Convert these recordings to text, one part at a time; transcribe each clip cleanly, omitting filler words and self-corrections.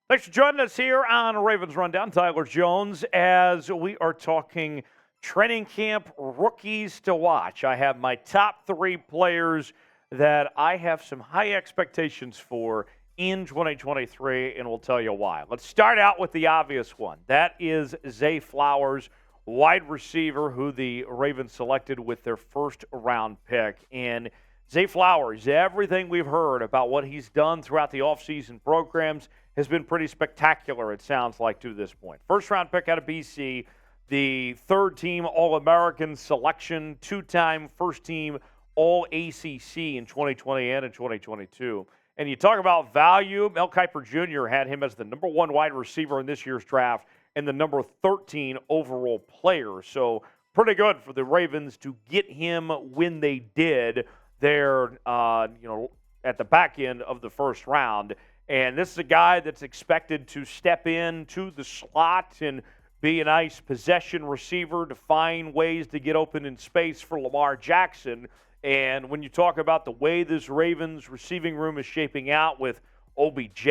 Thanks for joining us here on Ravens Rundown. Tyler Jones, as we are talking training camp rookies to watch. I have my top 3 players that I have some high expectations for in 2023, and we'll tell you why. Let's start out with the obvious one. That is Zay Flowers, wide receiver, who the Ravens selected with their first-round pick. And Zay Flowers, everything we've heard about what he's done throughout the offseason programs has been pretty spectacular, it sounds like, to this point. First-round pick out of BC, the third-team All-American selection, 2-time first-team All-ACC in 2020 and in 2022. And you talk about value, Mel Kiper Jr. had him as the number 1 wide receiver in this year's draft and the number 13 overall player. So pretty good for the Ravens to get him when they did there, at the back end of the first round. And this is a guy that's expected to step into the slot and be a nice possession receiver to find ways to get open in space for Lamar Jackson. And when you talk about the way this Ravens receiving room is shaping out with OBJ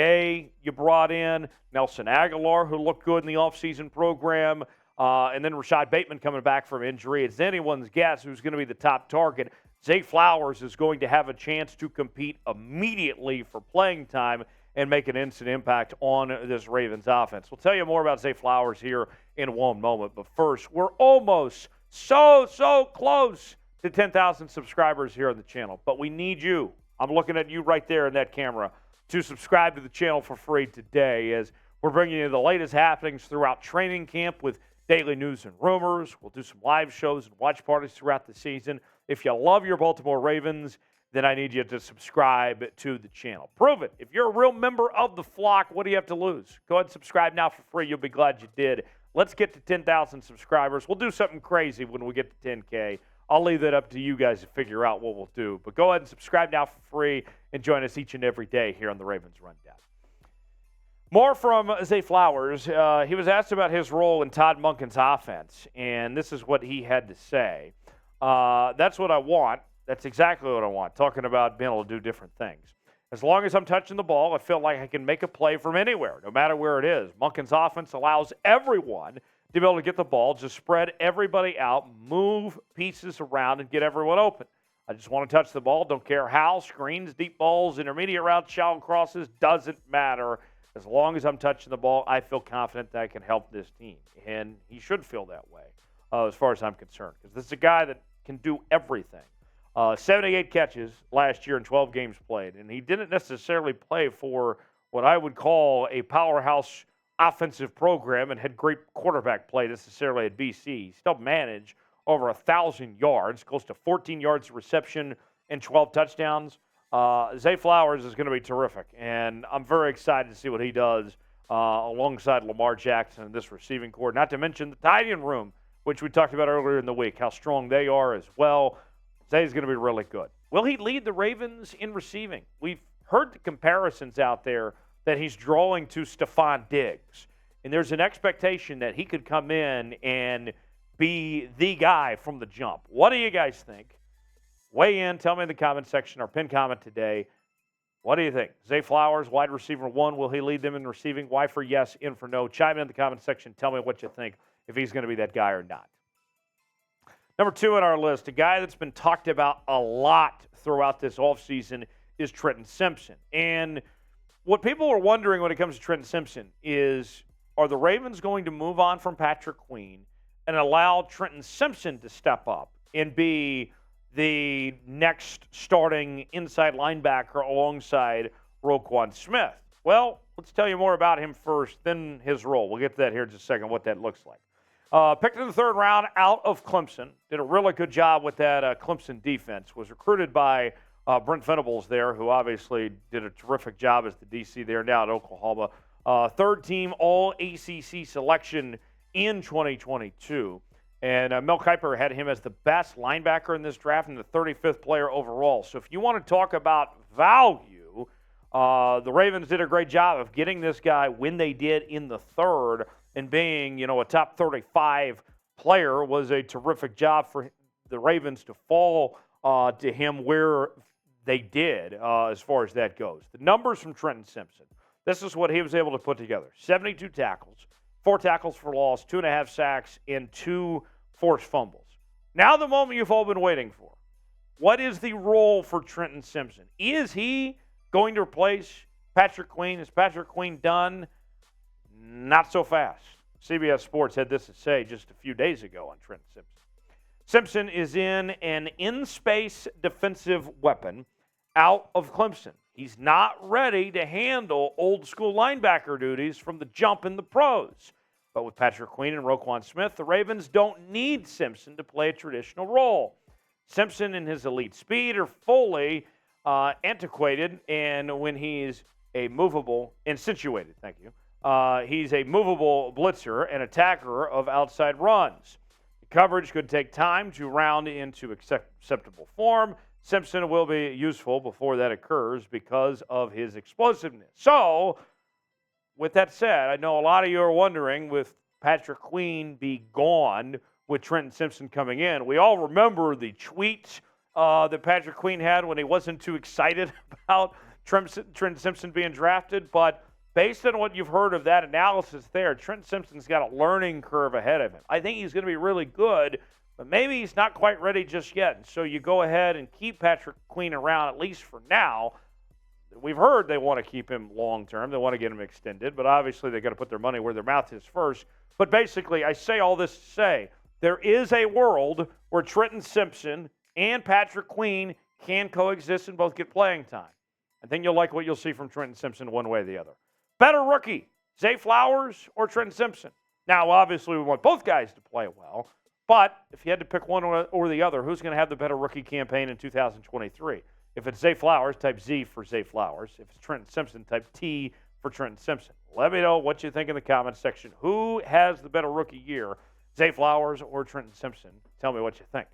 you brought in, Nelson Aguilar, who looked good in the offseason program, and then Rashad Bateman coming back from injury, it's anyone's guess who's going to be the top target. Zay Flowers is going to have a chance to compete immediately for playing time and make an instant impact on this Ravens offense. We'll tell you more about Zay Flowers here in one moment. But first, we're almost so close to 10,000 subscribers here on the channel. But we need you. I'm looking at you right there in that camera to subscribe to the channel for free today, as we're bringing you the latest happenings throughout training camp with daily news and rumors. We'll do some live shows and watch parties throughout the season. If you love your Baltimore Ravens, then I need you to subscribe to the channel. Prove it. If you're a real member of the flock, what do you have to lose? Go ahead and subscribe now for free. You'll be glad you did. Let's get to 10,000 subscribers. We'll do something crazy when we get to 10K. I'll leave that up to you guys to figure out what we'll do. But go ahead and subscribe now for free and join us each and every day here on the Ravens Rundown. More from Zay Flowers. He was asked about his role in Todd Monken's offense, and this is what he had to say. That's what I want. That's exactly what I want, talking about being able to do different things. As long as I'm touching the ball, I feel like I can make a play from anywhere, no matter where it is. Monken's offense allows everyone to be able to get the ball, just spread everybody out, move pieces around, and get everyone open. I just want to touch the ball. Don't care how. Screens, deep balls, intermediate routes, shallow crosses, doesn't matter. As long as I'm touching the ball, I feel confident that I can help this team. And he should feel that way as far as I'm concerned, because this is a guy that can do everything. 78 catches last year in 12 games played, and he didn't necessarily play for what I would call a powerhouse offensive program and had great quarterback play necessarily at BC. He still managed over 1,000 yards, close to 14 yards of reception and 12 touchdowns. Zay Flowers is going to be terrific, and I'm very excited to see what he does alongside Lamar Jackson in this receiving corps, not to mention the tight end room, which we talked about earlier in the week, how strong they are as well. Zay's going to be really good. Will he lead the Ravens in receiving? We've heard the comparisons out there that he's drawing to Stephon Diggs, and there's an expectation that he could come in and be the guy from the jump. What do you guys think? Weigh in. Tell me in the comment section, our pinned comment today. What do you think? Zay Flowers, wide receiver 1, will he lead them in receiving? Y for yes, in for no. Chime in the comment section. Tell me what you think, if he's going to be that guy or not. Number 2 on our list, a guy that's been talked about a lot throughout this offseason is Trenton Simpson. And what people are wondering when it comes to Trenton Simpson is, are the Ravens going to move on from Patrick Queen and allow Trenton Simpson to step up and be the next starting inside linebacker alongside Roquan Smith? Well, let's tell you more about him first, then his role. We'll get to that here in just a second, what that looks like. Picked in the 3rd round out of Clemson. Did a really good job with that Clemson defense. Was recruited by Brent Venables there, who obviously did a terrific job as the DC there now at Oklahoma. 3rd-team All-ACC selection in 2022. And Mel Kiper had him as the best linebacker in this draft and the 35th player overall. So if you want to talk about value, the Ravens did a great job of getting this guy when they did in the 3rd, and being, a top 35 player was a terrific job for the Ravens to fall to him where they did as far as that goes. The numbers from Trenton Simpson. This is what he was able to put together. 72 tackles, 4 tackles for loss, 2.5 sacks, and 2 forced fumbles. Now the moment you've all been waiting for. What is the role for Trenton Simpson? Is he going to replace Patrick Queen? Is Patrick Queen done? Not so fast. CBS Sports had this to say just a few days ago on Trenton Simpson. Simpson is in an in-space defensive weapon out of Clemson. He's not ready to handle old-school linebacker duties from the jump in the pros. But with Patrick Queen and Roquan Smith, the Ravens don't need Simpson to play a traditional role. Simpson and his elite speed are fully antiquated, and when he's a movable, he's a movable blitzer and attacker of outside runs. The coverage could take time to round into acceptable form. Simpson will be useful before that occurs because of his explosiveness. So, with that said, I know a lot of you are wondering, with Patrick Queen be gone, with Trenton Simpson coming in. We all remember the tweet that Patrick Queen had when he wasn't too excited about Trenton Simpson being drafted. But based on what you've heard of that analysis there, Trenton Simpson's got a learning curve ahead of him. I think he's going to be really good, but maybe he's not quite ready just yet. And so you go ahead and keep Patrick Queen around, at least for now. We've heard they want to keep him long term. They want to get him extended, but obviously they've got to put their money where their mouth is first. But basically, I say all this to say, there is a world where Trenton Simpson and Patrick Queen can coexist and both get playing time. I think you'll like what you'll see from Trenton Simpson one way or the other. Better rookie, Zay Flowers or Trenton Simpson? Now, obviously, we want both guys to play well, but if you had to pick one or the other, who's going to have the better rookie campaign in 2023? If it's Zay Flowers, type Z for Zay Flowers. If it's Trenton Simpson, type T for Trenton Simpson. Let me know what you think in the comments section. Who has the better rookie year? Zay Flowers or Trenton Simpson? Tell me what you think.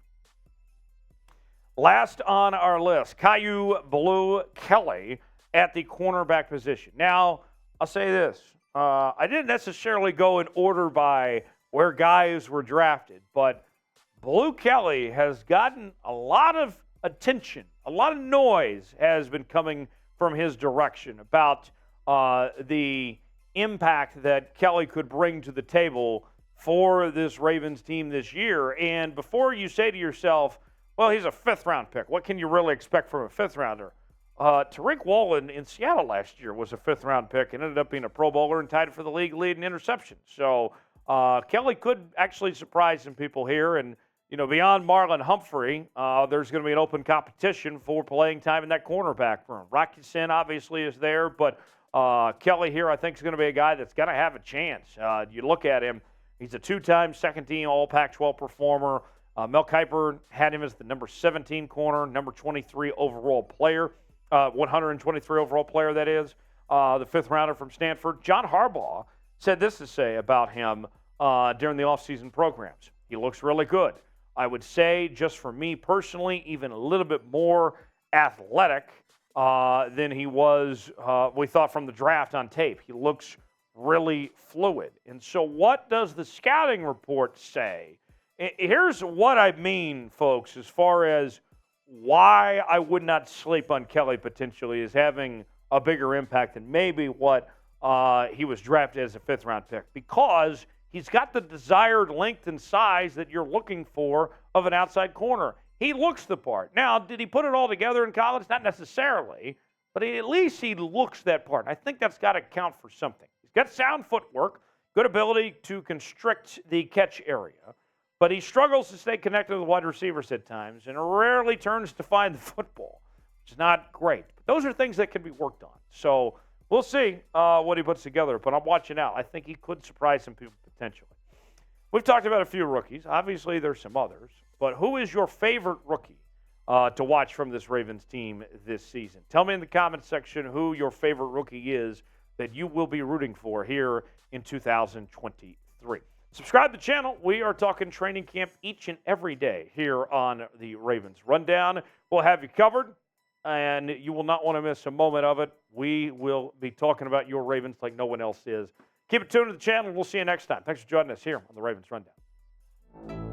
Last on our list, Caillou Blue Kelly at the cornerback position. Now, I'll say this. I didn't necessarily go in order by where guys were drafted, but Blue Kelly has gotten a lot of attention. A lot of noise has been coming from his direction about the impact that Kelly could bring to the table for this Ravens team this year. And before you say to yourself, well, he's a fifth-round pick, what can you really expect from a fifth-rounder? Tariq Woolen in Seattle last year was a fifth-round pick and ended up being a Pro Bowler and tied for the league lead in interceptions. So Kelly could actually surprise some people here. And, you know, beyond Marlon Humphrey, there's going to be an open competition for playing time in that cornerback room. Rocky Sin obviously is there, but Kelly here I think is going to be a guy that's going to have a chance. You look at him, he's a 2-time second-team All-Pac-12 performer. Mel Kiper had him as the number 17 corner, number 23 overall player, 123 overall player, that is, the fifth-rounder from Stanford. John Harbaugh said this to say about him during the offseason programs. He looks really good. I would say, just for me personally, even a little bit more athletic than he was, we thought, from the draft on tape. He looks really fluid. And so what does the scouting report say? Here's what I mean, folks, as far as why I would not sleep on Kelly potentially as having a bigger impact than maybe what he was drafted as a fifth-round pick. Because he's got the desired length and size that you're looking for of an outside corner. He looks the part. Now, did he put it all together in college? Not necessarily, but at least he looks that part. I think that's got to count for something. He's got sound footwork, good ability to constrict the catch area, but he struggles to stay connected with wide receivers at times and rarely turns to find the football, which is not great. But those are things that can be worked on. So we'll see what he puts together, but I'm watching out. I think he could surprise some people potentially. We've talked about a few rookies. Obviously, there's some others. But who is your favorite rookie to watch from this Ravens team this season? Tell me in the comments section who your favorite rookie is that you will be rooting for here in 2023. Subscribe to the channel. We are talking training camp each and every day here on the Ravens Rundown. We'll have you covered, and you will not want to miss a moment of it. We will be talking about your Ravens like no one else is. Keep it tuned to the channel. We'll see you next time. Thanks for joining us here on the Ravens Rundown.